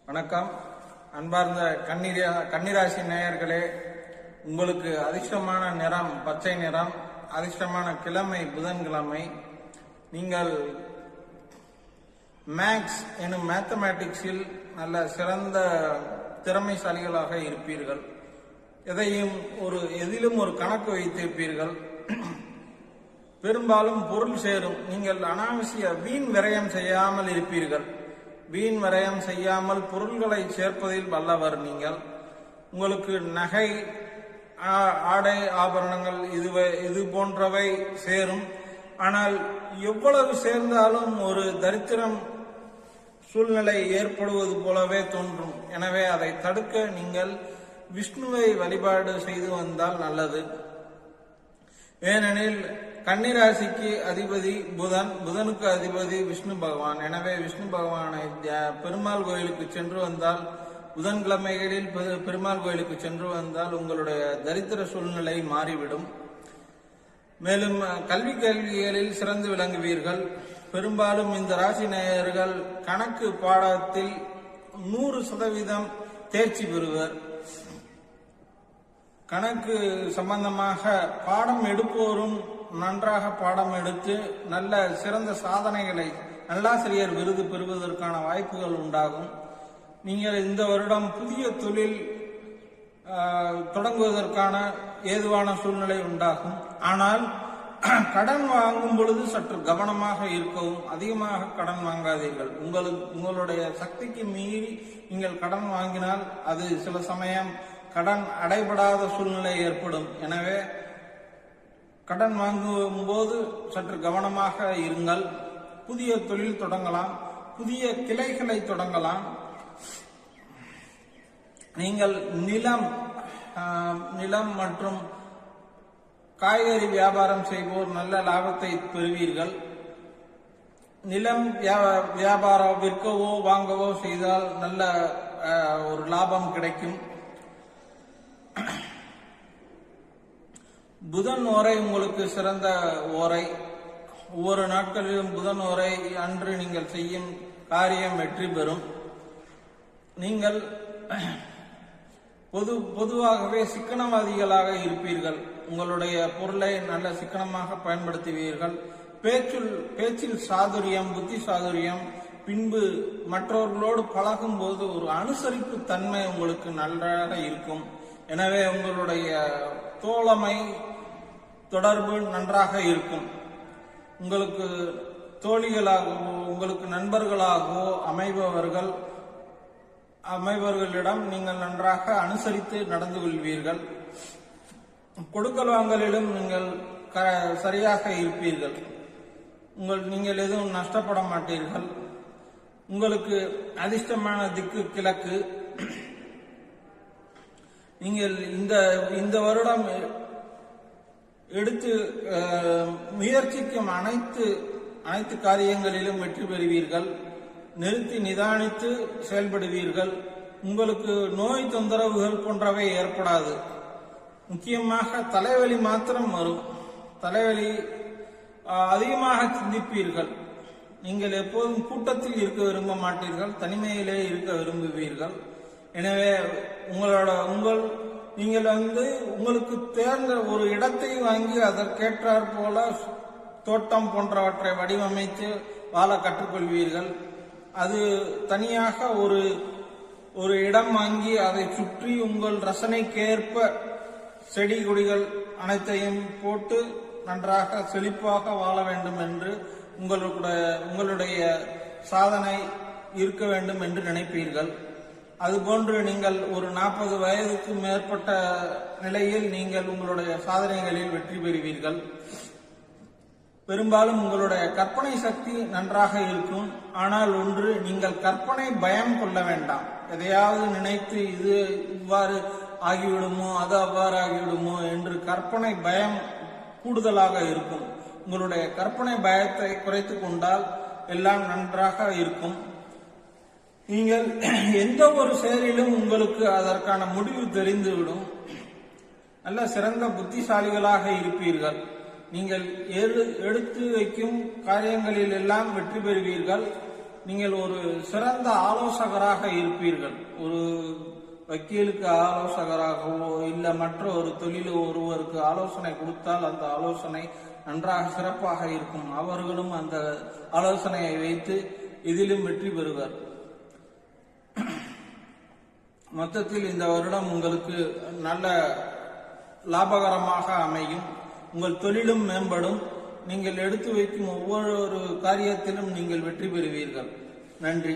வணக்கம். அன்பார்ந்த கன்னிராசி நேயர்களே, உங்களுக்கு அதிர்ஷ்டமான நிறம் பச்சை நிறம், அதிர்ஷ்டமான கிழமை புதன்கிழமை. நீங்கள் மேக்ஸ் எனும் மேத்தமேட்டிக்ஸில் நல்ல சிறந்த திறமைசாலிகளாக இருப்பீர்கள். எதிலும் ஒரு கணக்கு வைத்திருப்பீர்கள். பெரும்பாலும் பொருள் சேரும். நீங்கள் அனாவசிய வீண் விரயம் செய்யாமல் இருப்பீர்கள். வீண் விரயம் செய்யாமல் பொருள்களை சேர்ப்பதில் வல்லவர் நீங்கள். உங்களுக்கு நகை, ஆடை, ஆபரணங்கள் இது போன்றவை சேரும். ஆனால் எவ்வளவு சேர்ந்தாலும் ஒரு தரித்திரம் சூழ்நிலை ஏற்படுவது போலவே தோன்றும். எனவே அதை தடுக்க நீங்கள் விஷ்ணுவை வழிபாடு செய்து வந்தால் நல்லது. ஏனெனில் கன்னிராசிக்கு அதிபதி புதனுக்கு அதிபதி விஷ்ணு பகவான். எனவே விஷ்ணு பகவானை பெருமாள் கோயிலுக்கு சென்று வந்தால், புதன்கிழமைகளில் பெருமாள் கோயிலுக்கு சென்று வந்தால் உங்களுடைய தரித்திர சூழ்நிலை மாறிவிடும். மேலும் கல்விகளில் சிறந்து விளங்குவீர்கள். பெரும்பாலும் இந்த ராசி நேயர்கள் கணக்கு பாடத்தில் 100% தேர்ச்சி பெறுவர். கணக்கு சம்பந்தமாக பாடம் எடுப்போரும் நன்றாக பாடம் எடுத்து நல்ல சிறந்த சாதனைகளை நல்லாசிரியர் விருது பெறுவதற்கான வாய்ப்புகள் உண்டாகும். நீங்கள் இந்த வருடம் புதிய தொழில் தொடங்குவதற்கான ஏதுவான சூழ்நிலை உண்டாகும். ஆனால் கடன் வாங்கும் பொழுது சற்று கவனமாக இருக்கவும். அதிகமாக கடன் வாங்காதீர்கள். உங்களுடைய சக்திக்கு மீறி நீங்கள் கடன் வாங்கினால் அது சில சமயம் கடன் அடைபடாத சூழ்நிலை ஏற்படும். எனவே கடன் வாங்கும் போது சற்று கவனமாக இருங்கள். புதிய தொழில் தொடங்கலாம், புதிய கிளைகளை தொடங்கலாம். நீங்கள் நிலம் மற்றும் காய்கறி வியாபாரம் செய்வோர் நல்ல லாபத்தை பெறுவீர்கள். நிலம் வியாபாரம் விற்கவோ வாங்கவோ செய்தால் நல்ல ஒரு லாபம் கிடைக்கும். புதன் ஓரை உங்களுக்கு சிறந்த ஓரை. ஒவ்வொரு நாட்களிலும் புதன் ஓரை அன்று நீங்கள் செய்யும் காரியம் வெற்றி பெறும். நீங்கள் பொதுவாகவே சிக்கனவாதிகளாக இருப்பீர்கள். உங்களுடைய பொருளை நல்ல சிக்கனமாக பயன்படுத்துவீர்கள். பேச்சில் சாதுரியம், புத்தி சாதுரியம். பின்பு மற்றவர்களோடு பழகும் போது ஒரு அனுசரிப்பு தன்மை உங்களுக்கு நன்றாக இருக்கும். எனவே உங்களுடைய தோழமை தொடர்பு நன்றாக இருக்கும். உங்களுக்கு தோழிகளாகவோ உங்களுக்கு நண்பர்களாகவோ அமைபவர்களிடம் நீங்கள் நன்றாக அனுசரித்து நடந்து கொள்வீர்கள். கொடுக்கல் வாங்கலிலும் நீங்கள் சரியாக இருப்பீர்கள். நீங்கள் எதுவும் நஷ்டப்பட மாட்டீர்கள். உங்களுக்கு அதிர்ஷ்டமான திக்கு கிழக்கு. நீங்கள் இந்த வருடம் எடுத்து முயற்சிக்கும் அனைத்து காரியங்களிலும் வெற்றி பெறுவீர்கள். நிறுத்தி நிதானித்து செயல்படுவீர்கள். உங்களுக்கு நோய் தொந்தரவுகள் போன்றவை ஏற்படாது. முக்கியமாக தலைவலி மாத்திரம் வரும். தலைவலி அதிகமாக சிந்திப்பீர்கள். நீங்கள் எப்போதும் கூட்டத்தில் இருக்க விரும்ப மாட்டீர்கள். தனிமையிலே இருக்க விரும்புவீர்கள். எனவே நீங்கள் உங்களுக்கு தேர்ந்த ஒரு இடத்தை வாங்கி அதற்கேற்றாற் போல தோட்டம் போன்றவற்றை வடிவமைத்து வாழ கற்றுக்கொள்வீர்கள். அது தனியாக ஒரு இடம் வாங்கி அதை சுற்றி உங்கள் ரசனைக்கேற்ப செடி கொடிகள் அனைத்தையும் போட்டு நன்றாக செழிப்பாக வாழ வேண்டும் என்று உங்களுடைய சாதனை இருக்க வேண்டும் என்று நினைப்பீர்கள். அதுபோன்று நீங்கள் ஒரு 40 வயதுக்கு மேற்பட்ட நிலையில் நீங்கள் உங்களுடைய சாதனைகளில் வெற்றி பெறுவீர்கள். பெரும்பாலும் உங்களுடைய கற்பனை சக்தி நன்றாக இருக்கும். ஆனால் ஒன்று, நீங்கள் கற்பனை பயம் கொள்ள வேண்டாம். எதையாவது நினைத்து இது இவ்வாறு ஆகிவிடுமோ, அது அவ்வாறு ஆகிவிடுமோ என்று கற்பனை பயம் கூடுதலாக இருக்கும். உங்களுடைய கற்பனை பயத்தை குறைத்து கொண்டால் எல்லாம் நன்றாக இருக்கும். நீங்கள் எந்த ஒரு செயலிலும் உங்களுக்கு அதற்கான முடிவு தெரிந்துவிடும். நல்ல சிறந்த புத்திசாலிகளாக இருப்பீர்கள். நீங்கள் எடுத்து வைக்கும் காரியங்களில் எல்லாம் வெற்றி பெறுவீர்கள். நீங்கள் ஒரு சிறந்த ஆலோசகராக இருப்பீர்கள். ஒரு வக்கீலுக்கு ஆலோசகராகவோ இல்ல மற்ற ஒரு தொழில் ஒருவருக்கு ஆலோசனை கொடுத்தால் அந்த ஆலோசனை நன்றாக சிறப்பாக இருக்கும். அவர்களும் அந்த ஆலோசனையை வைத்து இதிலும் வெற்றி பெறுவர். மொத்தத்தில் இந்த வருடம் உங்களுக்கு நல்ல லாபகரமாக அமையும். உங்கள் தொழிலும் மேம்படும். நீங்கள் எடுத்து வைக்கும் ஒவ்வொரு காரியத்திலும் நீங்கள் வெற்றி பெறுவீர்கள். நன்றி.